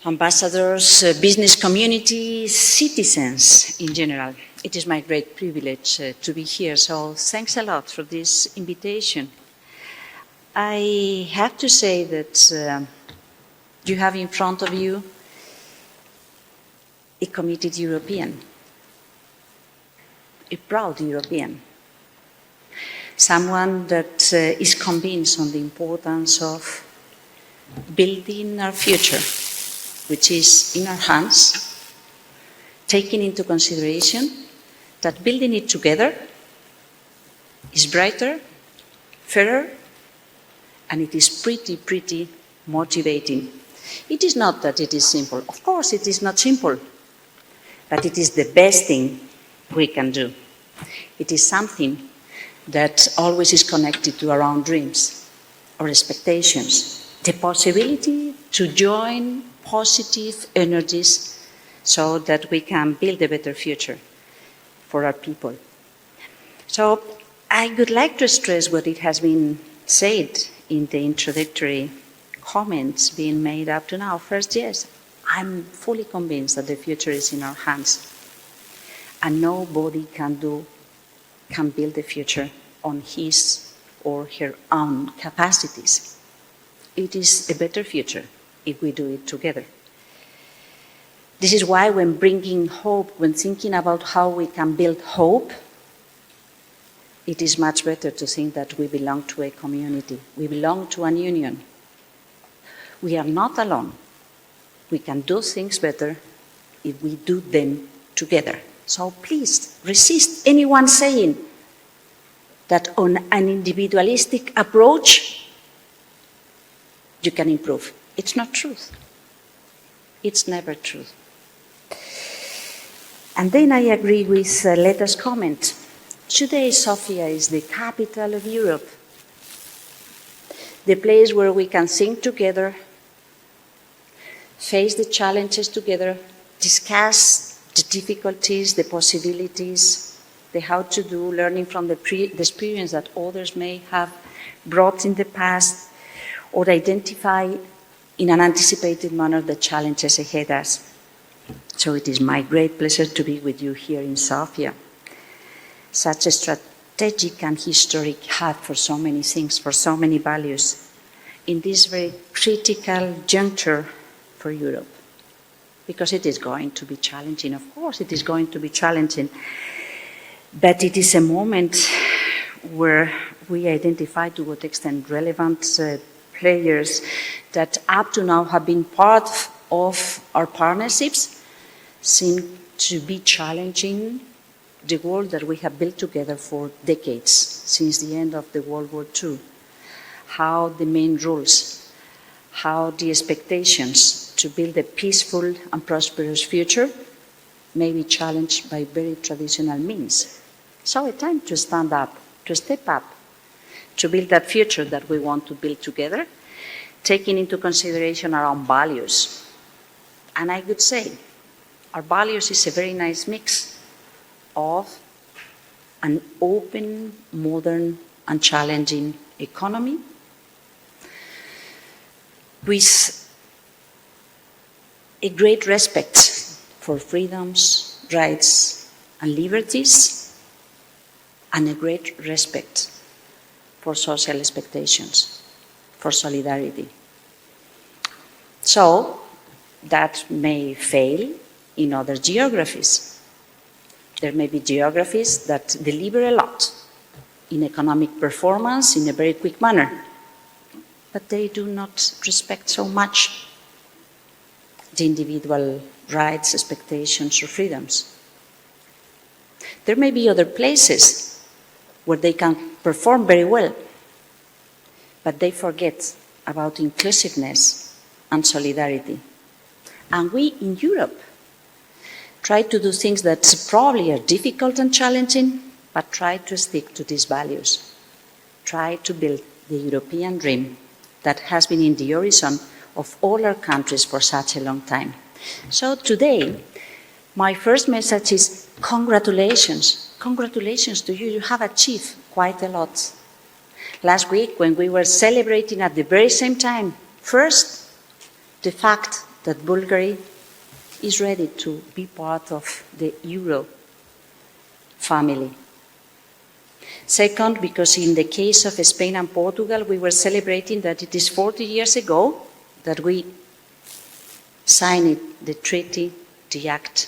ambassadors, business community, citizens in general. It is my great privilege to be here, so thanks a lot for this invitation. I have to say that you have in front of you a committed European, a proud European, someone that is convinced on the importance of building our future, which is in our hands, taking into consideration that building it together is brighter, fairer, and it is pretty motivating. It is not that it is simple. Of course, it is not simple, but it is the best thing we can do. It is something that always is connected to our own dreams, our expectations, the possibility to join positive energies so that we can build a better future for our people. So I would like to stress what it has been said in the introductory comments being made up to now. First, yes, I'm fully convinced that the future is in our hands, and nobody can build the future on his or her own capacities. It is a better future if we do it together. This is why when bringing hope, when thinking about how we can build hope, it is much better to think that we belong to a community. We belong to an union. We are not alone. We can do things better if we do them together. So please resist anyone saying that on an individualistic approach you can improve. It's not truth. It's never truth. And then I agree with Leta's comment. Today, Sofia is the capital of Europe, the place where we can think together, face the challenges together, discuss the difficulties, the possibilities, the how to do, learning from the experience that others may have brought in the past, or identify in an anticipated manner the challenges ahead of us. So it is my great pleasure to be with you here in Sofia. Such a strategic and historic hub for so many things, for so many values, in this very critical juncture for Europe. Because it is going to be challenging, of course it is going to be challenging, but it is a moment where we identify to what extent relevant players that up to now have been part of our partnerships seem to be challenging the world that we have built together for decades, since the end of the World War II. How the main rules, how the expectations to build a peaceful and prosperous future may be challenged by very traditional means. So it's time to stand up, to step up, to build that future that we want to build together, taking into consideration our own values. And I would say our values is a very nice mix of an open, modern, and challenging economy with a great respect for freedoms, rights, and liberties, and a great respect for social expectations, for solidarity. So that may fail in other geographies. There may be geographies that deliver a lot in economic performance in a very quick manner, but they do not respect so much the individual rights, expectations, or freedoms. There may be other places where they can perform very well, but they forget about inclusiveness and solidarity. And we in Europe try to do things that probably are difficult and challenging, but try to stick to these values. Try to build the European dream that has been in the horizon of all our countries for such a long time. So today, my first message is congratulations. Congratulations to you. You have achieved quite a lot. Last week, when we were celebrating at the very same time, first, the fact that Bulgaria is ready to be part of the Euro family. Second, because in the case of Spain and Portugal, we were celebrating that it is 40 years ago that we signed the treaty, the act,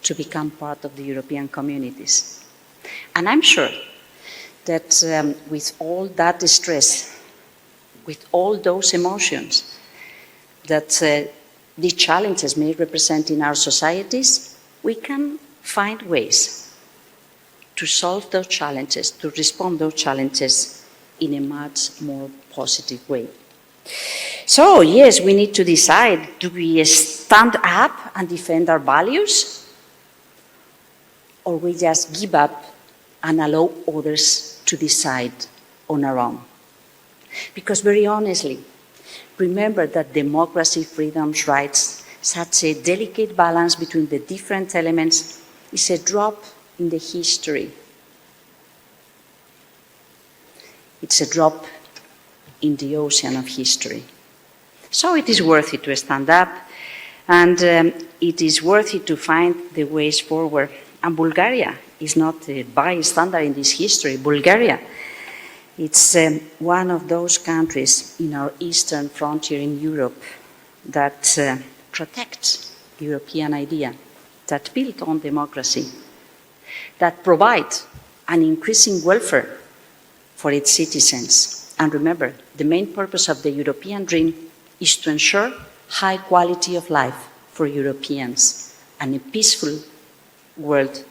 to become part of the European communities. And I'm sure that with all that stress, with all those emotions that the challenges may represent in our societies, we can find ways to solve those challenges, to respond to those challenges in a much more positive way. So, yes, we need to decide, do we stand up and defend our values? Or we just give up and allow others to decide on our own? Because very honestly, remember that democracy, freedoms, rights, such a delicate balance between the different elements is a drop in the history. It's a drop in the ocean of history. So it is worth it to stand up, and it is worth it to find the ways forward. And Bulgaria is not a bystander in this history. Bulgaria, it's one of those countries in our eastern frontier in Europe that protects the European idea, that built on democracy, that provide an increasing welfare for its citizens. And remember, the main purpose of the European dream is to ensure high quality of life for Europeans and a peaceful world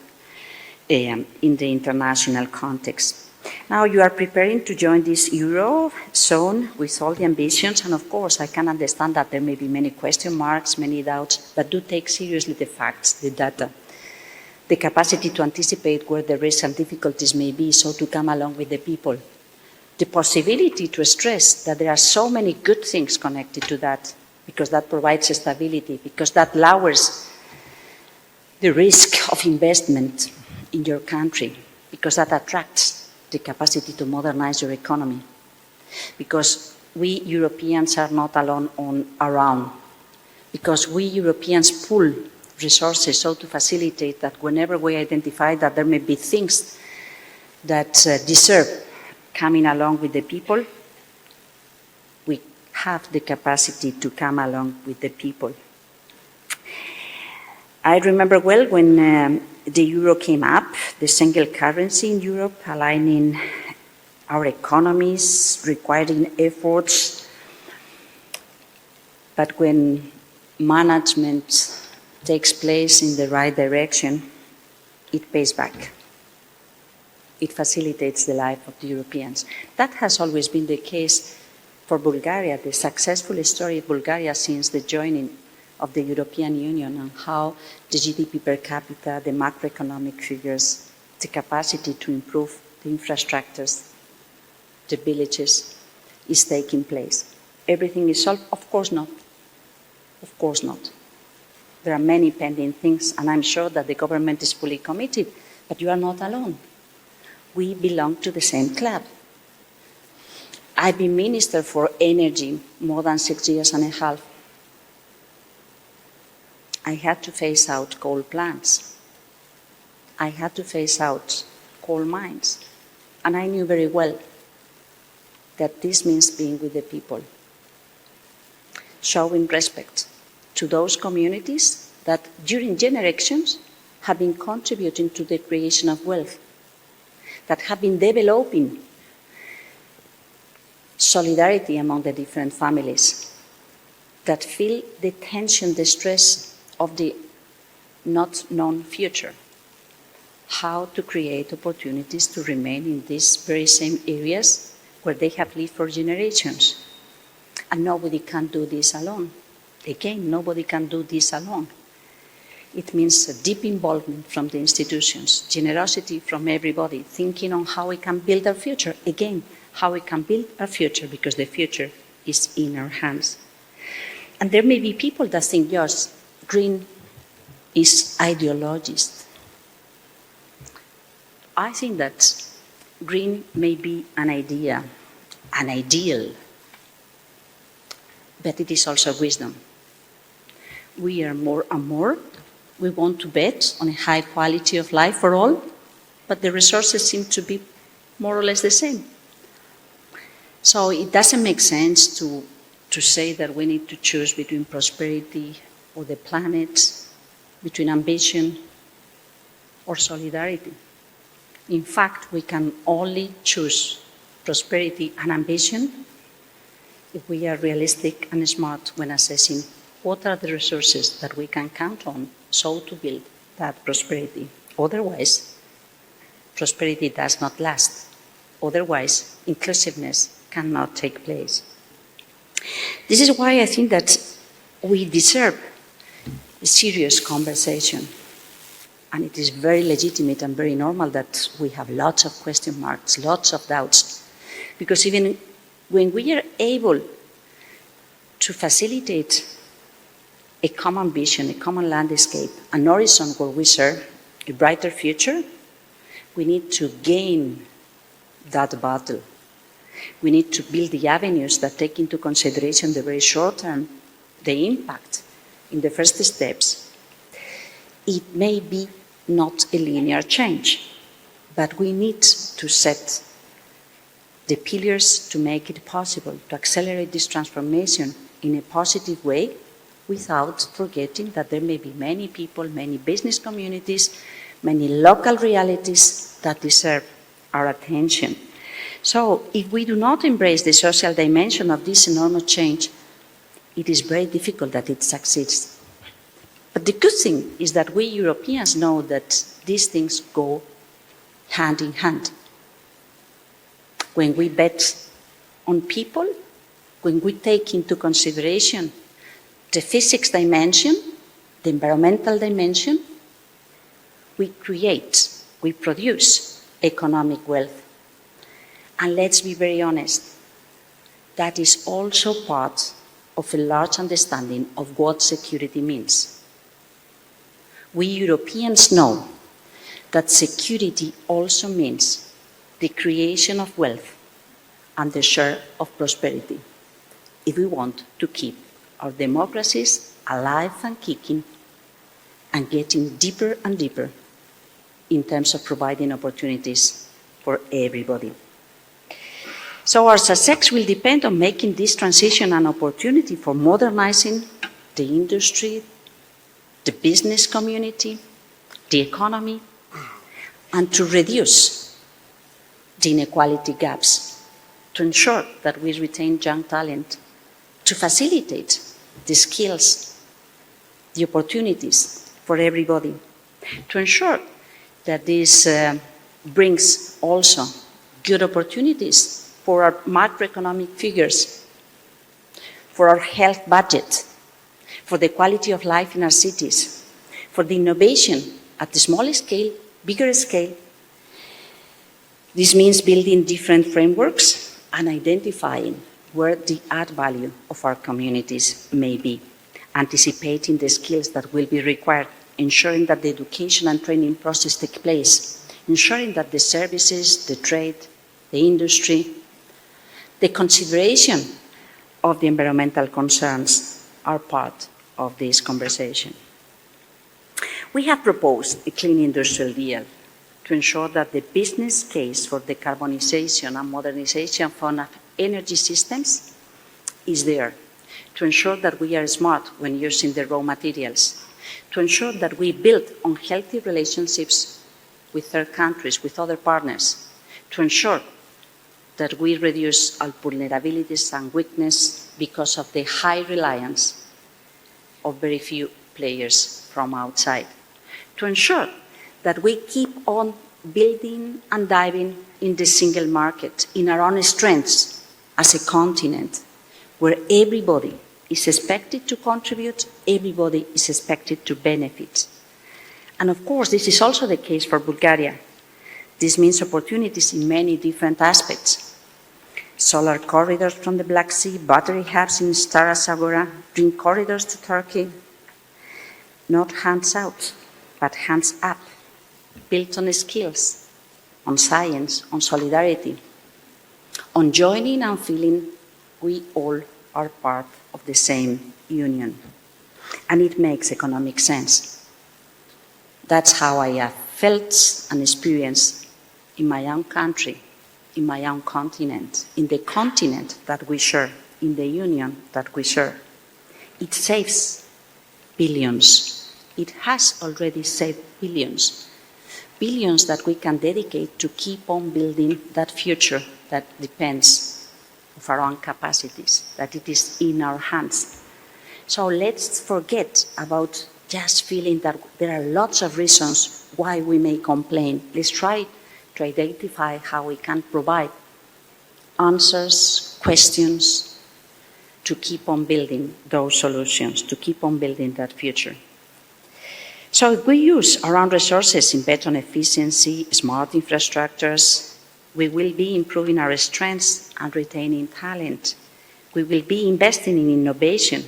in the international context. Now you are preparing to join this Eurozone with all the ambitions, and of course I can understand that there may be many question marks, many doubts, but do take seriously the facts, the data, the capacity to anticipate where the risks and difficulties may be, so to come along with the people. The possibility to stress that there are so many good things connected to that, because that provides stability, because that lowers the risk of investment in your country, because that attracts the capacity to modernize your economy, because we Europeans are not alone on our own, because we Europeans pool resources so to facilitate that whenever we identify that there may be things that deserve coming along with the people, we have the capacity to come along with the people. I remember well when the euro came up, the single currency in Europe, aligning our economies, requiring efforts. But when management takes place in the right direction, it pays back. It facilitates the life of the Europeans. That has always been the case for Bulgaria, the successful story of Bulgaria since the joining of the European Union, and how the GDP per capita, the macroeconomic figures, the capacity to improve the infrastructures, the villages, is taking place. Everything is solved? Of course not. Of course not. There are many pending things, and I'm sure that the government is fully committed, but you are not alone. We belong to the same club. I've been Minister for Energy more than 6 years and a half. I had to phase out coal plants. I had to phase out coal mines. And I knew very well that this means being with the people, showing respect to those communities that during generations have been contributing to the creation of wealth, that have been developing solidarity among the different families, that feel the tension, the stress of the not known future. How to create opportunities to remain in these very same areas where they have lived for generations. And nobody can do this alone. Again, nobody can do this alone. It means a deep involvement from the institutions, generosity from everybody, thinking on how we can build our future. Again, how we can build our future, because the future is in our hands. And there may be people that think, yes, green is ideologist. I think that green may be an idea, an ideal, but it is also wisdom. We are more and more. We want to bet on a high quality of life for all, but the resources seem to be more or less the same. So it doesn't make sense to say that we need to choose between prosperity or the planet, between ambition or solidarity. In fact, we can only choose prosperity and ambition if we are realistic and smart when assessing what are the resources that we can count on so to build that prosperity. Otherwise, prosperity does not last. Otherwise, inclusiveness cannot take place. This is why I think that we deserve a serious conversation. And it is very legitimate and very normal that we have lots of question marks, lots of doubts. Because even when we are able to facilitate a common vision, a common landscape, an horizon where we share a brighter future, we need to gain that battle. We need to build the avenues that take into consideration the very short term, the impact in the first steps. It may be not a linear change, but we need to set the pillars to make it possible to accelerate this transformation in a positive way without forgetting that there may be many people, many business communities, many local realities that deserve our attention. So if we do not embrace the social dimension of this enormous change, it is very difficult that it succeeds. But the good thing is that we Europeans know that these things go hand in hand. When we bet on people, when we take into consideration the physics dimension, the environmental dimension, we create, we produce economic wealth. And let's be very honest, that is also part of a large understanding of what security means. We Europeans know that security also means the creation of wealth and the share of prosperity if we want to keep our democracies alive and kicking and getting deeper and deeper in terms of providing opportunities for everybody. So our success will depend on making this transition an opportunity for modernizing the industry, the business community, the economy, and to reduce the inequality gaps, to ensure that we retain young talent, to facilitate the skills, the opportunities for everybody, to ensure that this brings also good opportunities for our macroeconomic figures, for our health budget, for the quality of life in our cities, for the innovation at the smaller scale, bigger scale. This means building different frameworks and identifying where the add value of our communities may be, anticipating the skills that will be required, ensuring that the education and training process take place, ensuring that the services, the trade, the industry, the consideration of the environmental concerns are part of this conversation. We have proposed a clean industrial deal to ensure that the business case for decarbonization and modernization of energy systems is there, to ensure that we are smart when using the raw materials, to ensure that we build on healthy relationships with third countries, with other partners, to ensure that we reduce our vulnerabilities and weakness because of the high reliance of very few players from outside, to ensure that we keep on building and diving in the single market, in our own strengths as a continent, where everybody is expected to contribute, everybody is expected to benefit. And of course, this is also the case for Bulgaria. This means opportunities in many different aspects. Solar corridors from the Black Sea, battery hubs in Stara Zagora, green corridors to Turkey. Not hands out, but hands up, built on skills, on science, on solidarity, on joining and feeling we all are part of the same union. and it makes economic sense. That's how I have felt and experienced in my own country, in my own continent, in the continent that we share, in the union that we share. It saves billions. It has already saved billions. Billions that we can dedicate to keep on building that future that depends of our own capacities, that it is in our hands. So let's forget about just feeling that there are lots of reasons why we may complain. Let's try to identify how we can provide answers, questions, to keep on building those solutions, to keep on building that future. So if we use our own resources in better efficiency, smart infrastructures, we will be improving our strengths and retaining talent. We will be investing in innovation.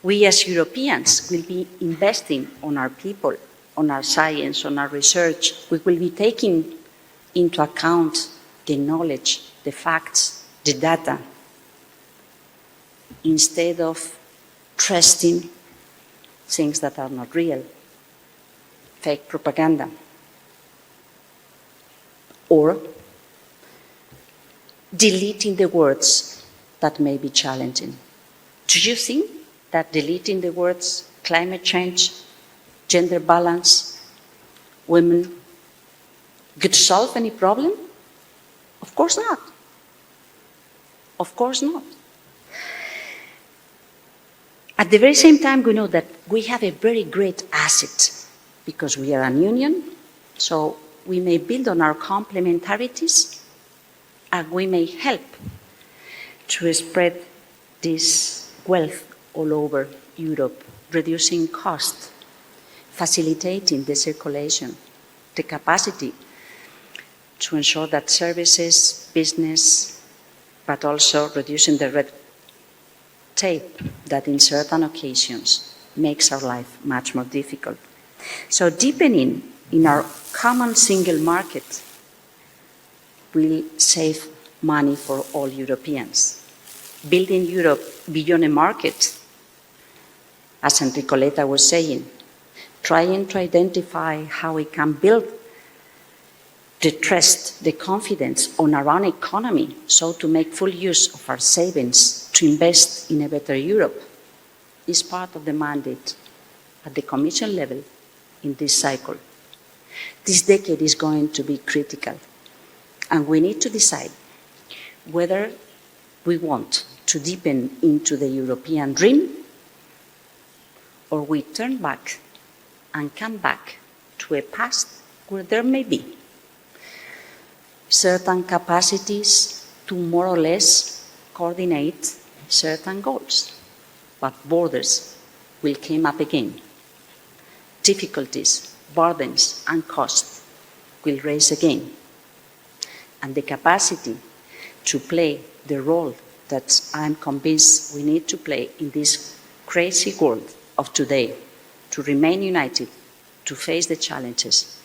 We as Europeans will be investing on our people, on our science, on our research. We will be taking into account the knowledge, the facts, the data, instead of trusting things that are not real, fake propaganda, or deleting the words that may be challenging. Do you think that deleting the words climate change, gender balance, women could solve any problem? Of course not. Of course not. At the very same time, we know that we have a very great asset because we are an union, so we may build on our complementarities and we may help to spread this wealth all over Europe, reducing cost, facilitating the circulation, the capacity to ensure that services, business, but also reducing the red tape that in certain occasions makes our life much more difficult. So deepening in our common single market will save money for all Europeans. Building Europe beyond a market, as Enrico Letta was saying, trying to identify how we can build the trust, the confidence on our own economy, so to make full use of our savings to invest in a better Europe, is part of the mandate at the Commission level in this cycle. This decade is going to be critical, and we need to decide whether we want to deepen into the European dream or we turn back and come back to a past where there may be certain capacities to more or less coordinate certain goals, but borders will come up again. Difficulties, burdens, and costs will rise again. And the capacity to play the role that I'm convinced we need to play in this crazy world of today, to remain united, to face the challenges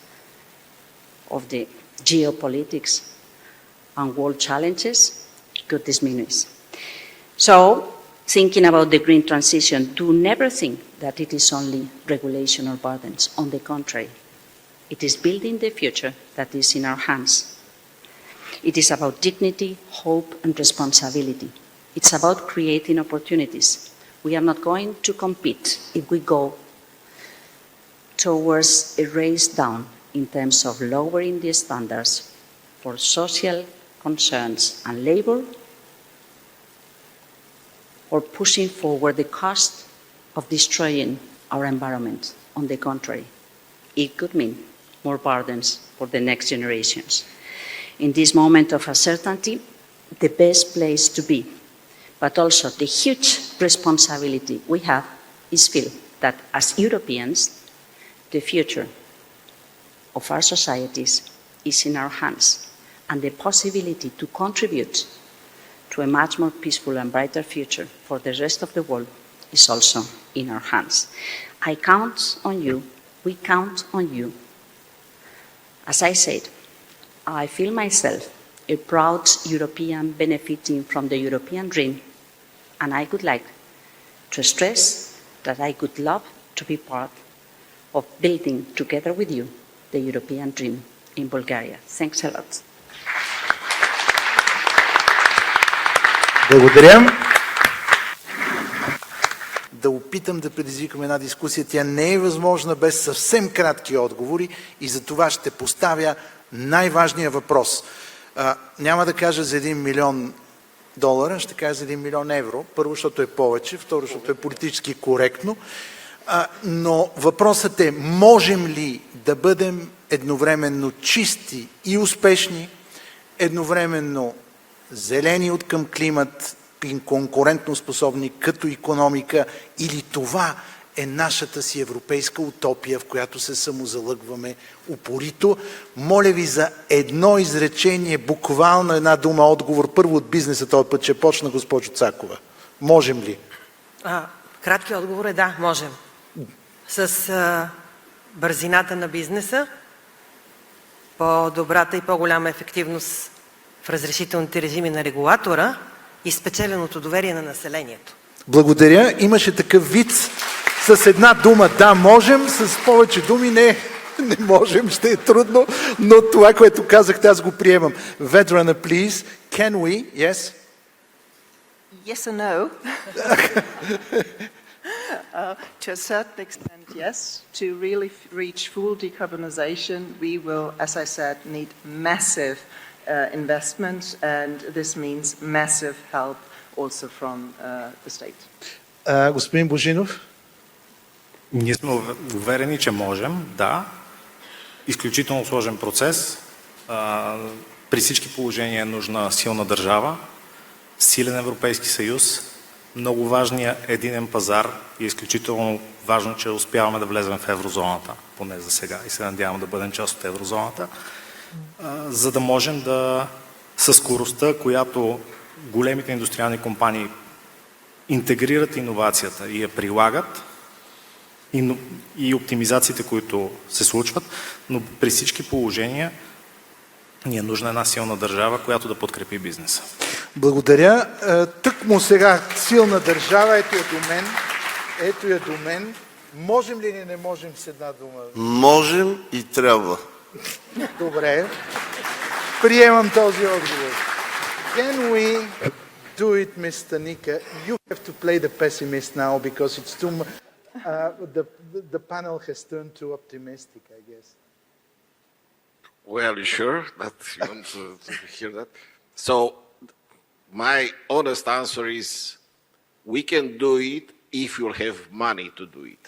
of the geopolitics and world challenges, could diminish. So, thinking about the green transition, do never think that it is only regulation or burdens. On the contrary, it is building the future that is in our hands. It is about dignity, hope, and responsibility. It's about creating opportunities. We are not going to compete if we go towards a race down in terms of lowering the standards for social concerns and labour, or pushing forward the cost of destroying our environment. On the contrary, it could mean more burdens for the next generations. In this moment of uncertainty, the best place to be, but also the huge responsibility we have, is feel that as Europeans, the future of our societies is in our hands, and the possibility to contribute to a much more peaceful and brighter future for the rest of the world is also in our hands. I count on you, we count on you. As I said, I feel myself a proud European benefiting from the European dream, and I would like to stress that I would love to be part of building together with you the European dream in Bulgaria. Thanks a lot. Благодаря. Да опитам да предизвикам една дискусия. Тя не е възможна без съвсем кратки отговори и за това ще поставя най-важния въпрос. Няма да кажа за 1 милион долара, ще кажа за 1 милион евро. Първо, защото е повече, второ, защото е политически коректно. Но въпросът е, можем ли да бъдем едновременно чисти и успешни, едновременно зелени от към климат и конкурентно способни като икономика, или това е нашата си европейска утопия, в която се самозалъгваме упорито. Моля ви за едно изречение, буквално една дума отговор. Първо от бизнеса, този път ще почна, госпожо Цакова. Можем ли? Краткият отговор е да, можем. С бързината на бизнеса, по-добрата и по-голяма ефективност в разрешителните режими на регулатора и спечеленото доверие на населението. Благодаря. Имаше такъв виц с една дума да можем, с повече думи не можем, ще е трудно, но това, което казахте, аз го приемам. Vedrana, please. Can we? Yes? Yes or no? To a certain extent, yes. To really reach full decarbonization, we will, as I said, need massive investment, and this means massive help also from the state. Господин Божинов? Ние сме уверени, че можем, да. Изключително сложен процес. При всички положения е нужна силна държава, силен Европейски съюз, много важния единен пазар и изключително важно, че успяваме да влезем в еврозоната, поне за сега, и се надявам да бъдем част от еврозоната, за да можем да със скоростта, която големите индустриални компании интегрират иновацията и я прилагат, и оптимизациите, които се случват, но при всички положения ни е нужна една силна държава, която да подкрепи бизнеса. Благодаря. Тъкмо сега силна държава, ето я до мен. Можем ли или не можем с една дума? Можем и трябва. Добре. Приемам този отговор. Can we do it, Mr. Nika? You have to play the pessimist now because it's too much. The panel has turned too optimistic, I guess. Well, you sure that you want to hear that? So, my honest answer is, we can do it if you have money to do it.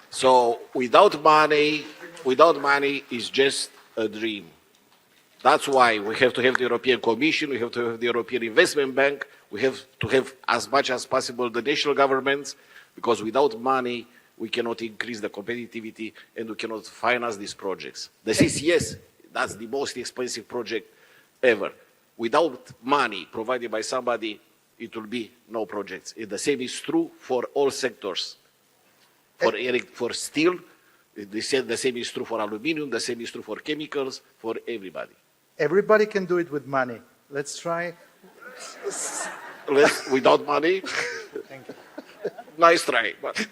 So, without money is just a dream. That's why we have to have the European Commission, we have to have the European Investment Bank, we have to have as much as possible the national governments, because without money, we cannot increase the competitivity and we cannot finance these projects. The CCS, that's the most expensive project ever. Without money provided by somebody, it will be no projects. And the same is true for all sectors. For steel, the same is true for aluminum, the same is true for chemicals, for everybody. Everybody can do it with money. Let's try. Without money? Thank you. Nice try. But...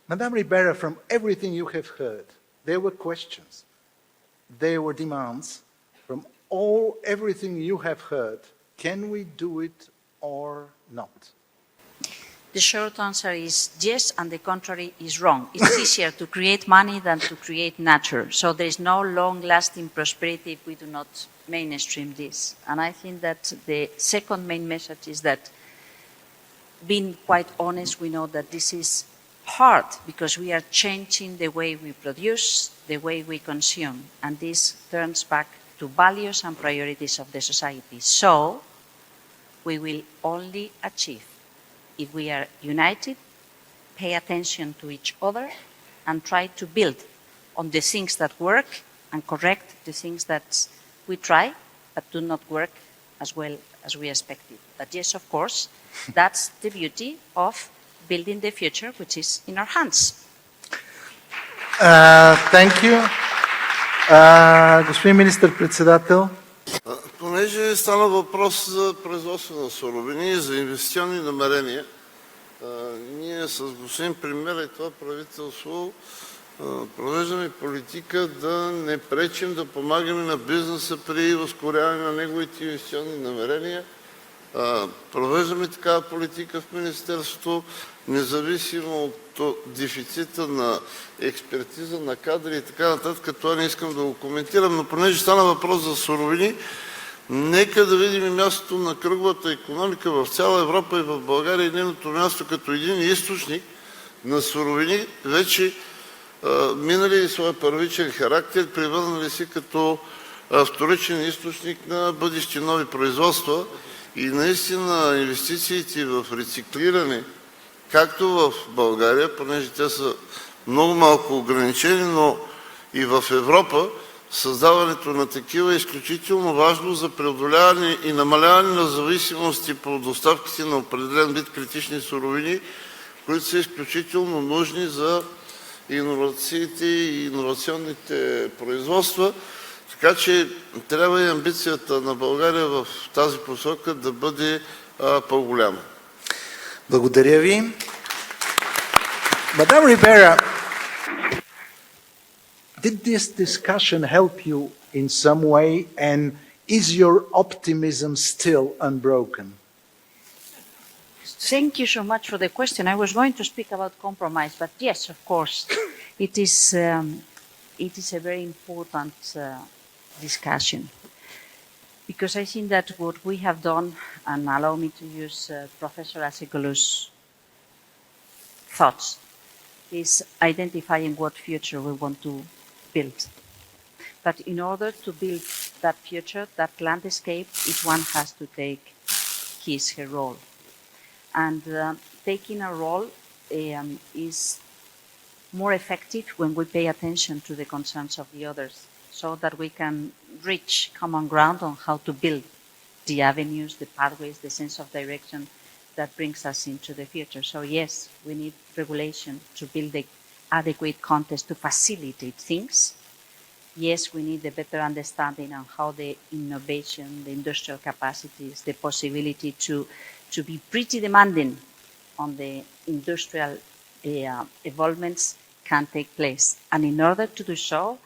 Madame Ribera, from everything you have heard, there were questions, there were demands. From everything you have heard, can we do it or not? The short answer is yes, and the contrary is wrong. It's easier to create money than to create nature. So there is no long-lasting prosperity if we do not mainstream this. And I think that the second main message is that, being quite honest, we know that this is hard because we are changing the way we produce, the way we consume, and this turns back to values and priorities of the society. So we will only achieve if we are united, pay attention to each other, and try to build on the things that work and correct the things that we try but do not work as well as we expected. But yes, of course, that's the beauty of building the future, which is in our hands. Thank you. Господин министър-председател. Понеже стана въпрос за производство на суровини и за инвестиционни намерения, ние с господин премиера и това правителство провеждаме политика да не пречим, да помагаме на бизнеса при ускоряване на неговите инвестиционни намерения. Провеждаме такава политика в Министерството, независимо от дефицита на експертиза, на кадри и така нататък. Това не искам да го коментирам, но понеже стана въпрос за суровини, нека да видим и мястото на кръговата икономика в цяла Европа и в България и нейното място като един източник на суровини, вече минали своя първичен характер, превърнали се като вторичен източник на бъдещи нови производства. И наистина инвестициите в рециклиране, както в България, понеже те са много малко ограничени, но и в Европа, създаването на такива е изключително важно за преодоляване и намаляване на зависимости по доставките на определен вид критични суровини, които са изключително нужни за иновациите и иновационните производства. Така че трябва и амбицията на България в тази посока да бъде по-голяма. Благодаря ви. Мадам Рибера, did this discussion help you in some way, and is your optimism still unbroken? Thank you so much for the question. I was going to speak about compromise, but yes, of course, it is a very important discussion, because I think that what we have done, and allow me to use Professor Asegolu's thoughts, is identifying what future we want to build. But in order to build that future, that landscape, each one has to take her role. And taking a role is more effective when we pay attention to the concerns of the others, so that we can reach common ground on how to build the avenues, the pathways, the sense of direction that brings us into the future. So yes, we need regulation to build the adequate context to facilitate things. Yes, we need a better understanding on how the innovation, the industrial capacities, the possibility to be pretty demanding on the industrial evolvements can take place. And in order to do so,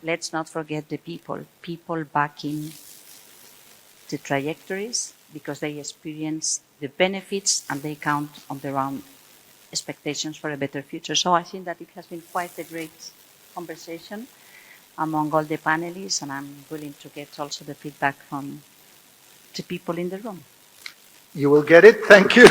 let's not forget the people backing the trajectories, because they experience the benefits and they count on their own expectations for a better future. So I think that it has been quite a great conversation among all the panelists, and I'm willing to get also the feedback from the people in the room. You will get it. Thank you.